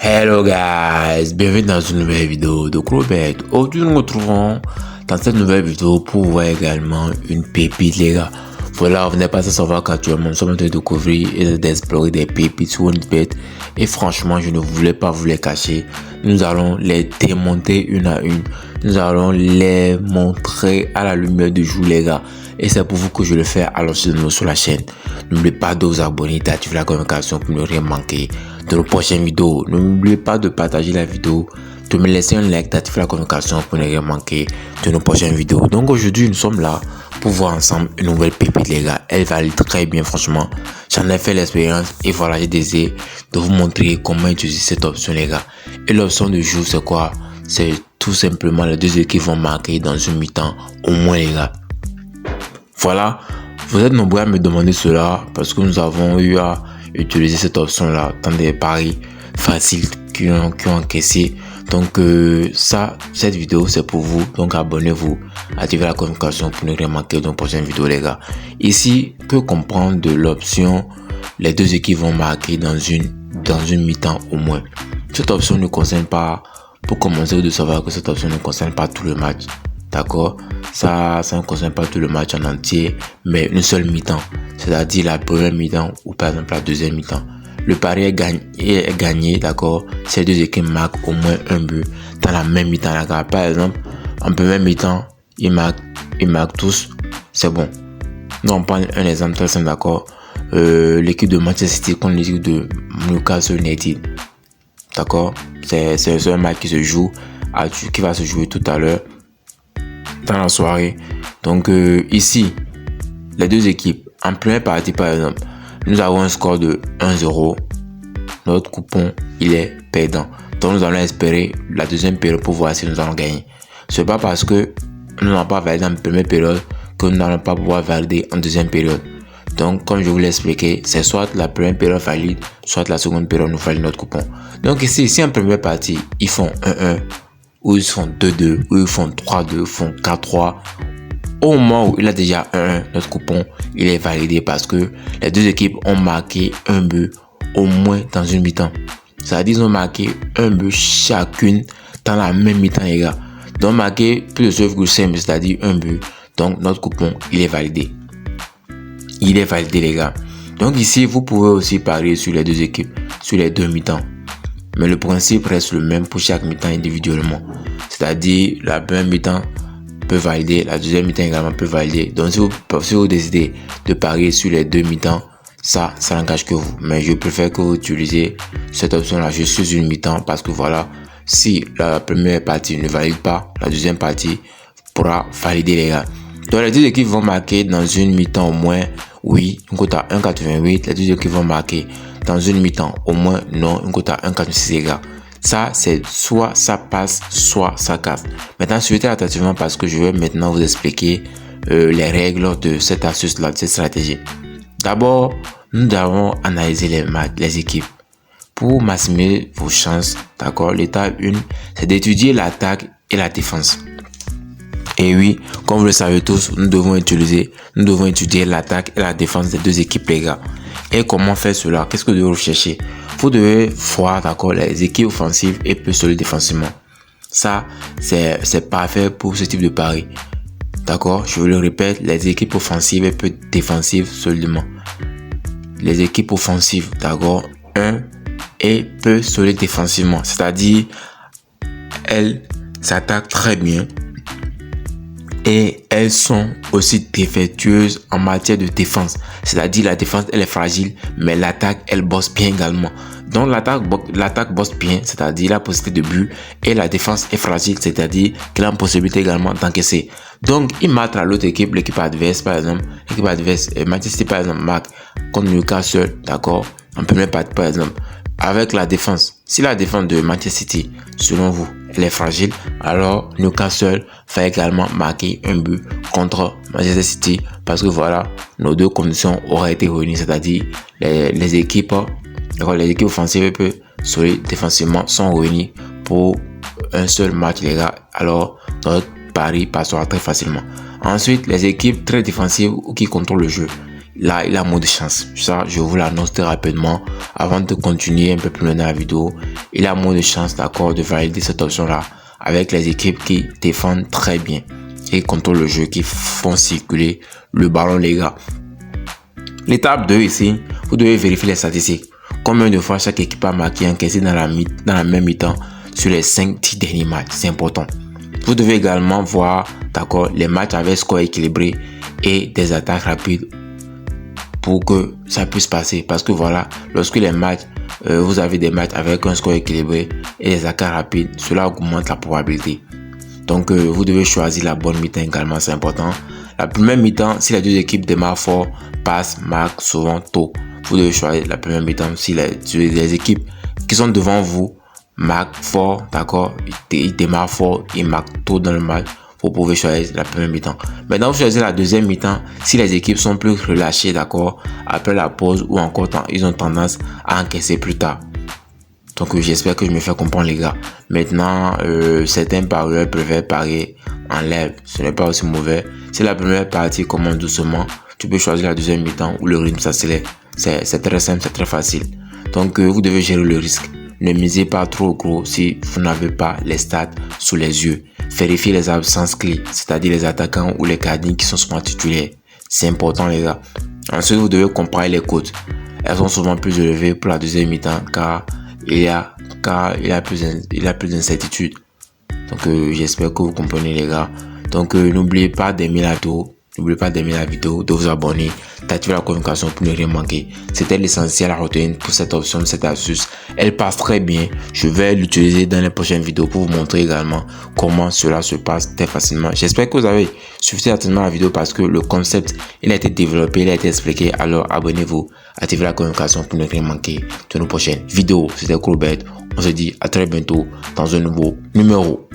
Hello guys, bienvenue dans une nouvelle vidéo de Crowbet. Aujourd'hui nous nous retrouvons dans cette nouvelle vidéo pour voir également une pépite les gars. Voilà, vous n'êtes pas sans savoir qu'actuellement nous sommes en train de découvrir et d'explorer des pépites sur une bête. Et franchement je ne voulais pas vous les cacher. Nous allons les démonter une à une. Nous allons les montrer à la lumière du jour les gars. Et c'est pour vous que je le fais, alors suivez-nous sur la chaîne. N'oubliez pas de vous abonner, d'activer la notification pour ne rien manquer de nos prochaines vidéos. N'oubliez pas de partager la vidéo, de me laisser un like, d'activer la notification pour ne rien manquer de nos prochaines vidéos. Donc aujourd'hui nous sommes là pour voir ensemble une nouvelle pépite les gars. Elle va aller très bien franchement. J'en ai fait l'expérience et voilà, j'ai décidé de vous montrer comment utiliser cette option les gars. Et l'option du jour c'est quoi? C'est tout simplement les deux équipes vont marquer dans une mi-temps au moins les gars. Voilà, vous êtes nombreux à me demander cela parce que nous avons eu à utiliser cette option là dans des paris faciles qui ont encaissé. Donc cette vidéo c'est pour vous, donc abonnez-vous, activez la notification pour ne rien manquer de nos prochaines vidéos les gars. Ici, que comprendre de l'option les deux équipes vont marquer dans une mi-temps au moins. Cette option ne concerne pas, pour commencer de savoir que cette option ne concerne pas tout le match. D'accord, ça ne concerne pas tout le match en entier, mais une seule mi-temps, c'est-à-dire la première mi-temps ou par exemple la deuxième mi-temps. Le pari est gagné, d'accord, ces deux équipes marquent au moins un but dans la même mi-temps. D'accord, par exemple, en première mi-temps, ils marquent tous, c'est bon. Nous on prend un exemple très simple, d'accord, l'équipe de Manchester City contre l'équipe de Newcastle United, d'accord, c'est un match qui se joue, qui va se jouer tout à l'heure dans la soirée. Donc ici les deux équipes en première partie par exemple, nous avons un score de 1-0, notre coupon il est perdant, donc nous allons espérer la deuxième période pour voir si nous allons gagner. C'est pas parce que nous n'avons pas validé en première période que nous n'allons pas pouvoir valider en deuxième période. Donc comme je vous l'ai expliqué, c'est soit la première période valide, soit la seconde période nous valide notre coupon. Donc ici en première partie ils font 1-1, ou ils font 2-2, ou ils font 3-2, ils font 4-3. Au moment où il a déjà 1-1, notre coupon, il est validé parce que les deux équipes ont marqué un but au moins dans une mi-temps. C'est-à-dire qu'ils ont marqué un but chacune dans la même mi-temps, les gars. Donc, marqué plus de 9,5, c'est-à-dire un but. Donc, notre coupon, il est validé. Il est validé, les gars. Donc, ici, vous pouvez aussi parier sur les deux équipes, sur les deux mi-temps. Mais le principe reste le même pour chaque mi-temps individuellement. C'est-à-dire, la première mi-temps peut valider, la deuxième mi-temps également peut valider. Donc, si vous décidez de parier sur les deux mi-temps, ça n'engage que vous. Mais je préfère que vous utilisez cette option-là juste sur une mi-temps parce que voilà, si la première partie ne valide pas, la deuxième partie pourra valider les gars. Donc, les deux équipes vont marquer dans une mi-temps au moins, oui, une cote à 1,88. Les deux équipes vont marquer dans une mi-temps au moins, non, une cote à 1,46 les gars. Ça, c'est soit ça passe, soit ça casse. Maintenant, suivez attentivement parce que je vais maintenant vous expliquer les règles de cette astuce-là, de cette stratégie. D'abord, nous devons analyser les équipes. Pour maximiser vos chances, d'accord, l'étape 1, c'est d'étudier l'attaque et la défense. Et oui, comme vous le savez tous, nous devons étudier l'attaque et la défense des deux équipes, les gars. Et comment faire cela? Qu'est-ce que vous devez rechercher? Vous devez voir, d'accord, les équipes offensives et peu solides défensivement. Ça, c'est parfait pour ce type de pari. D'accord, je vous le répète, les équipes offensives et peu défensives solidement. Les équipes offensives, d'accord, et peu solides défensivement. C'est-à-dire, elles s'attaquent très bien. Et elles sont aussi défectueuses en matière de défense. C'est-à-dire la défense elle est fragile, mais l'attaque elle bosse bien également. Donc l'attaque bosse bien, c'est-à-dire la possibilité de but, et la défense est fragile, c'est-à-dire qu'elle a une possibilité également d'encaisser. Donc il marque à l'autre équipe, l'équipe adverse par exemple, Manchester par exemple marque contre Newcastle, d'accord, en première partie par exemple. Avec la défense, si la défense de Manchester City, selon vous, elle est fragile, alors Newcastle va également marquer un but contre Manchester City parce que voilà, nos deux conditions auraient été réunies, c'est-à-dire les équipes offensives et peu solides défensivement sont réunies pour un seul match, les gars. Alors, notre pari passera très facilement. Ensuite, les équipes très défensives ou qui contrôlent le jeu. là, il a moins de chance. Ça, je vous l'annonce très rapidement. Avant de continuer un peu plus loin dans la vidéo, il a moins de chance, d'accord, de valider cette option-là avec les équipes qui défendent très bien et contrôlent le jeu, qui font circuler le ballon, les gars. L'étape 2 ici, vous devez vérifier les statistiques. Combien de fois chaque équipe a marqué et encaissé dans la même mi-temps sur les 5-10 derniers matchs. C'est important. Vous devez également voir, d'accord, les matchs avec score équilibré et des attaques rapides pour que ça puisse passer. Parce que voilà, lorsque les matchs, vous avez des matchs avec un score équilibré et des attaques rapides, cela augmente la probabilité. Donc, vous devez choisir la bonne mi-temps également, c'est important. La première mi-temps, si les deux équipes démarrent fort, passent, marquent souvent tôt. Vous devez choisir la première mi-temps. Si les équipes qui sont devant vous marquent fort, d'accord, ils démarrent fort, ils marquent tôt dans le match, vous pouvez choisir la première mi-temps. Maintenant, vous choisissez la deuxième mi-temps si les équipes sont plus relâchées, d'accord, après la pause ou encore ils ont tendance à encaisser plus tard. Donc, j'espère que je me fais comprendre, les gars. Maintenant, certains parieurs préfèrent parier en live. Ce n'est pas aussi mauvais. Si la première partie commence doucement, tu peux choisir la deuxième mi-temps où le rythme s'accélère. C'est très simple, c'est très facile. Donc, vous devez gérer le risque. Ne misez pas trop gros si vous n'avez pas les stats sous les yeux. Vérifiez les absences clés, c'est-à-dire les attaquants ou les gardiens qui sont souvent titulaires. C'est important, les gars. Ensuite, vous devez comparer les cotes. Elles sont souvent plus élevées pour la deuxième mi-temps car il y a plus d'incertitude. Donc, j'espère que vous comprenez, les gars. Donc, n'oubliez pas d'aimer la vidéo. N'oubliez pas d'aimer la vidéo, de vous abonner, d'activer la communication pour ne rien manquer. C'était l'essentiel à retenir pour cette option, cette astuce. Elle passe très bien. Je vais l'utiliser dans les prochaines vidéos pour vous montrer également comment cela se passe très facilement. J'espère que vous avez suivi attentivement la vidéo parce que le concept, il a été développé, il a été expliqué. Alors, abonnez-vous, activez la communication pour ne rien manquer de nos prochaines vidéos. C'était Crowbet. On se dit à très bientôt dans un nouveau numéro.